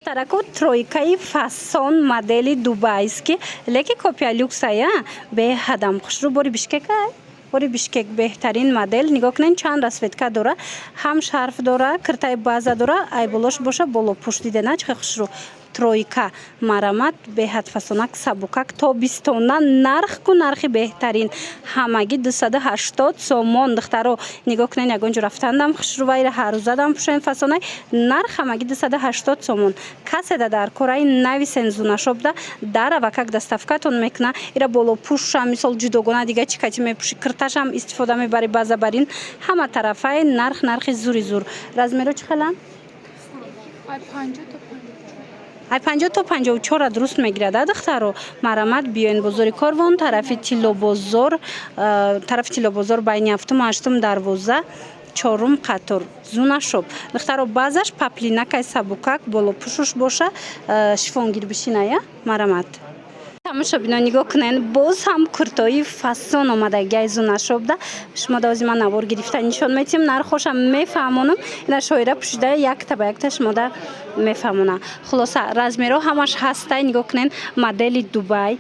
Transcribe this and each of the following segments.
Тараку тройкаи фасон модели дубайский, леки копия люксая беҳадам хушрӯ бори бишкекай. Бори бишкек беҳтарин модель. Нигоҳ кунед чанд расветка дора, ҳам шарф дора, киртаи база дора, айболош боша болопӯш дидена чӣ хушрӯ. Тройка марамат беҳад фасонак сабукак тобистона нархку нархи беҳтарин ҳамагӣ 280 сомон духтаро нигоҳ кунед ягонҷо рафтандам хушрӯвайра ҳаррӯзадам пӯшен фасонай нарх ҳамагӣ 280 сомон каседа дар кораи нависен зунашобда дарава как доставкатон мекуна ира болопӯша мисол ҷудогона дига чӣ кати мепӯши кирташам истифода мебари базабарин ҳама тарафаи нархи зури зур размеро чӣ хелам ай 50 то 54 дуруст мегирад духтаро марамат биёин бозори Корвон тарафи Тиллобозор байни 7-8 дарвоза 4 қатор зунашоб духтаро базаш паплинакай сабукак болопӯшуш боша шифонгир бишиная марамат тамошобино нигоҳ кунед боз ҳам куртои фасон омадаги зунашобда шумо давози ман навор гирифта нишон метиҳем нархошам мефаҳмонам ина шоира пӯшида якта ба якта шумода мефаҳмона хулоса размеро ҳамаш ҳастай нигоҳ кунед модели Дубай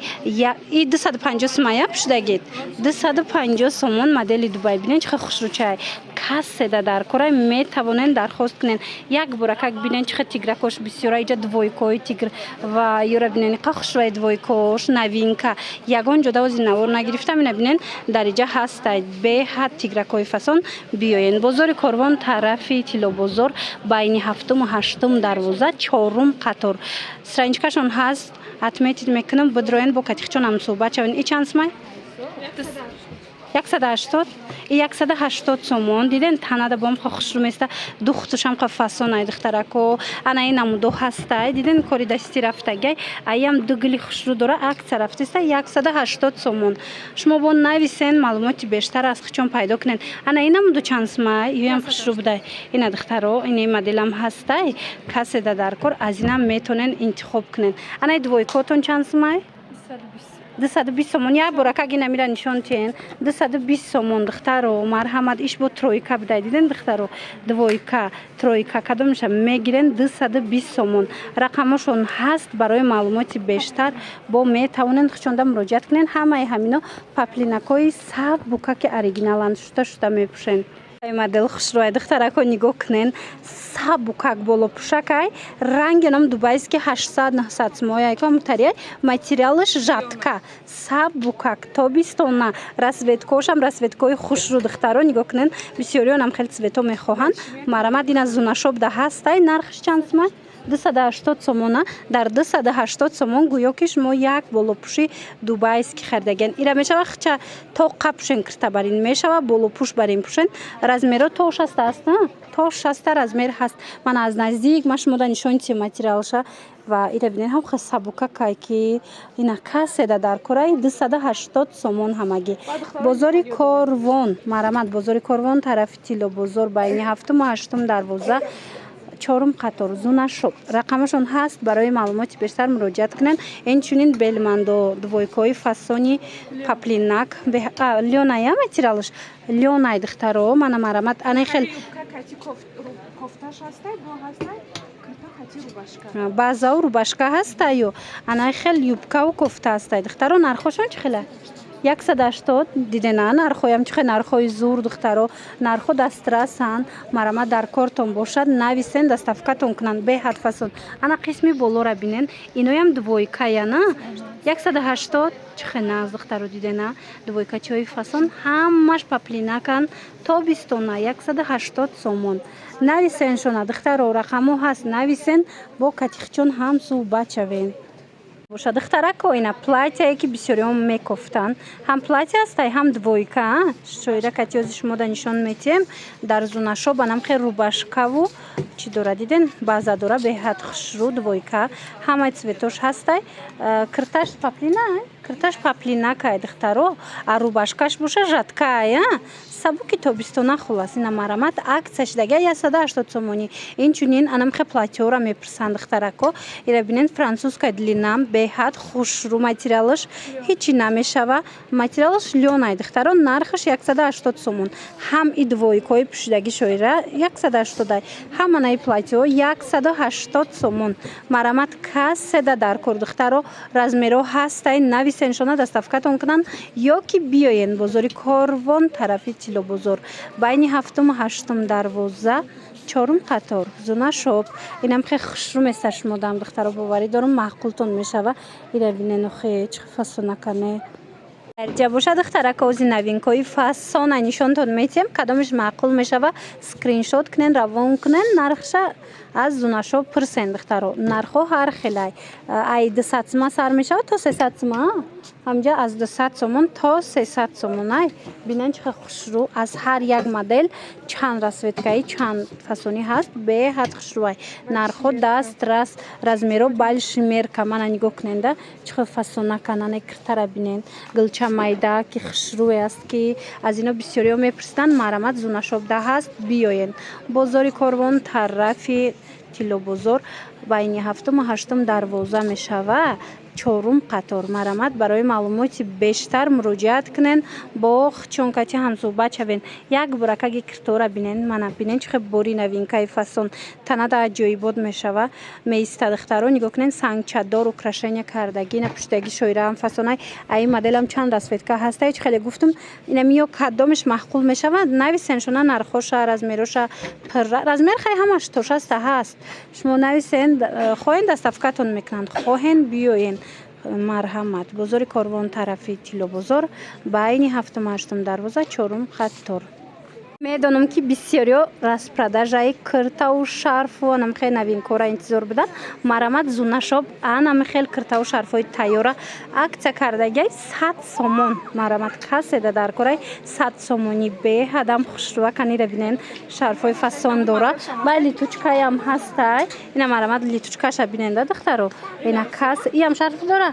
и 250 сомая пӯшидагид 250 сомон модели Дубай бинед чихе хушрӯчай каседа дар кора метавонен дархост кунед як бора как бинед чихе тигракош бисёра иҷа двойкои тигр ва ёра бинед иқа хушрӯи двойкош новинка ягон ҷо давози навор нагирифтам ина бинед дар иҷа ҳастай беҳад тигракои фасон биёен бозори Корвон тарафи Тиллобозор байни 7-8 дарвоза 4 қатор страничкашон ҳаст отметить мекунам бидроен бо катихчонам суҳбат шавен и чанд сомай 180 и 180 сомон диден танада бом хушрӯ места духтушам фасонай духтарако анаи намудо ҳастай диден кори дасти рафтагай аям дугили хушрӯ дора акция рафтиста 180 сомон шумо бо нависен маълумоти бештар аз хичон пайдо кунед анаи намудо чанд сомай ёям хушрӯ будай ина духтаро ини моделам ҳастай каседа дар кор аз инам метонен интихоб кунед анаи двойкотон чанд сомай 220 сомон як бора как ина мира нишон тиен 220 сомон духтаро марҳамат иш бо тройка будай диден духтаро двойка тройка кадомиша мегирен 220 сомон рақамошон ҳаст барои маълумоти бештар бо метавонен хичонда муроҷиат кунен ҳамаи ҳамино паплинакои сабукаки оригиналанд шута мепӯшен модел хушрӯай духтарако нигоҳ кунен сабукак болопӯшакай рангенам дубайский 800-900 сомоя мутарияй материалаш жатка сабукак тобистона расветкошам расветкои хушрӯ духтаро нигоҳ кунен бисёрионам хеле цвето мехоҳанд марамат ина зунашобда ҳастай нархиш чанд сомай 280 сомона дар 280 сомон гӯё ки шумо як болопӯши дубайский харидаган ира мешава хича то қа пӯшен киртабарин мешава болопӯш барин пӯшен размеро то 60 аст то 60 размер ҳаст ман аз наздик ма шумода нишони ти материалша ва ира бинед ҳам хе сабука кай ки ина каседа дар кораи 280 сомон ҳамагӣ бозори Корвон марамат бозори Корвон тарафи Тиллобозор байни 7-8 дарвоза 4 қатор зунашоб рақамашон ҳаст барои маълумоти бештар муроҷиат кунед инчунин белмандо двойкои фасони паплинак лёная материалаш лёнай духтаро мана марамат ана хел базау рубашка ҳастаю ана хел юбкаву кофта ҳастай духтаро нархошон чӣ хела 180 дидена нархоям чихе нархои зур духтаро нархо дастрасан марамат дар кортон бошад нависен доставкатон кунанд беҳад фасон ана қисми болора бинен иноям двойкаяна 180 чихе наз духтаро дидена двойкачиҳои фасон ҳамаш паплинакан тобистона 180 сомон нависеншона духтаро рақамо ҳаст нависен бо катихчон ҳам суҳбат шавен боша духтарако ина платьяе ки бисёрион мекофтанд ҳам платья ҳастай ҳам двойка шоира катиёзи шумода нишон метиҳем дар зунашоб анам хел рубашкаву чӣ дора диден база дора беҳад хушрӯ двойка ҳамаи цветош ҳастай кирташ паплина кирташ паплинакай духтаро арубашкаш боша жаткая сабуки тобистона хулас ина марамат акцияш дага 180 сомони инчунин анамхе платёра мепирсанд духтарако ира бинен французская длинам беҳад хушрӯ материалаш ҳичи намешава материалаш лёнай духтаро нархаш 180 сомон ҳам и двойкои пӯшидаги шоира 180 ҳаманаи платё 180 сомон марамат кас седа дар кор духтаро размеро ҳастай нависеншона доставкатон кунанд ё ки биёен бозори Корвон тарафи Тило бозор байни 7-8 дарвоза 4 қатор зона шоп инам хе хушрӯ меса шумо дам духтаро боварӣ дорум маъқултон мешава ира бинену хе чӣ фасонакане ҷа боша духтарака ози новинкои фасона нишонтон метиҳем кадомаш маъқул мешава скриншот кунен равон кунен нархша аз зунашо пурсен духтаро нархҳо ҳар хелай ай 200 сима сар мешава то 300 сима ҳамҷа аз 200 сомон то 300 сомон ай бинен чихе хушрӯ аз ҳар як модел чанд расветкаи чанд фасонӣ ҳаст беҳад хушрӯай нархҳо даст раст размеро бальши мерка мана нигоҳ куненда чихе фасонаканане киртара бинен гулча майда ки хушрӯе аст ки аз ино бисёриҳо мепурсиданд марамат зунашобда ҳаст биёен бозори Корвон тарафи Тило бозор байни 7-8 дарвоза мешава 4 қатор марамат барои маълумоти бештар муроҷиат кунен бо хчонкати ҳамсӯҳбат шавен як буракаги киртора бинен мана бинен чихе бори новинкаи фасон танада аҷоибот мешава меиста духтаро нигоҳ кунен сангчадор украшения кардаги ина пӯшидаги шоира ҳам фасонай аи моделам чанд расветка ҳастай чихе хеле гуфтум инам ё кадомаш маъқул мешава нависеншона нархоша размероша размер хай ҳамаш тошаста ҳаст шумо нависен хоҳен доставкатон мекунанд хоҳен биёен марҳамат бозори Корвон тарафи Тило бозор байни 7-8 дарвоза 4 қатор медонам ки бисёриҳо распродажаи киртаву шарфу анамхел новинкора интизор буданд марамат зунашоб анамхел киртаву шарфҳои тайёра аксия кардагиай 100 сомон марамат каседа дар корай 100 сомонӣ беҳадам хушрӯа канира бинен шарфҳои фасон дора бай литучкаям ҳастай ина марамат литучкаша биненда духтаро ина кас иам шарф дора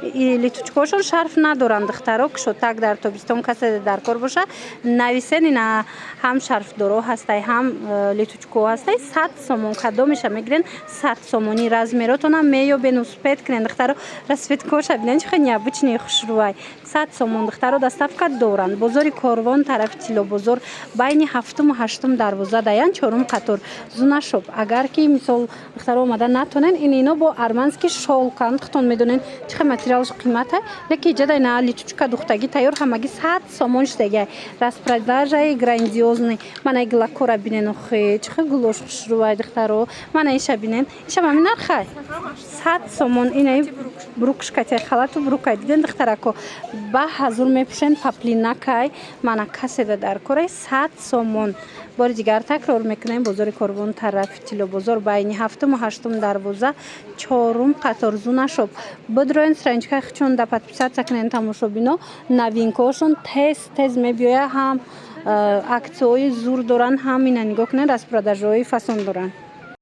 литучкошон шарф надоранд духтаро кушотак дар тобистон касе дар кор боша нависен ина ҳам шарфдоро ҳастай ҳам литучко ҳастай 100 сомон кадомеша мегирен 100 сомонӣ размеротонам меёбен успед кунен духтаро расветкоша бинен чихе необычни хушрӯай 100 сомон духтаро доставка доранд бозори Корвон тарафи Тило бозор байни 7-8 дарвоза даян 4 қатор зунашоб агар ки мисол духтаро омада натонен ино бо армански шолканд хтон медонен чихе материалш қимата леки ҷада ина литучка духтаги тайёр ҳамаги 100 сомон штега распродажаи грандиозный мана глакора бинен хе чихе гулош хушрӯай духтаро мана иша бинен иша мами нархай 100 сомон ина брукшкати халату брукай диден духтарако ба ҳазур мепӯшен паплинакай мана каседа дар корай 100 сомон бори дигар такрор мекунем бозори Корвон тарафи Тило бозор байни 7-8 дарвоза 4 қатор зунашоб бидроен страничкаи хчон да подписаться кунен тамошобино новинкаошон тез мебиёя ҳам аксияҳои зур доранд ҳам ина нигоҳ кунен распродажаҳои фасон доранд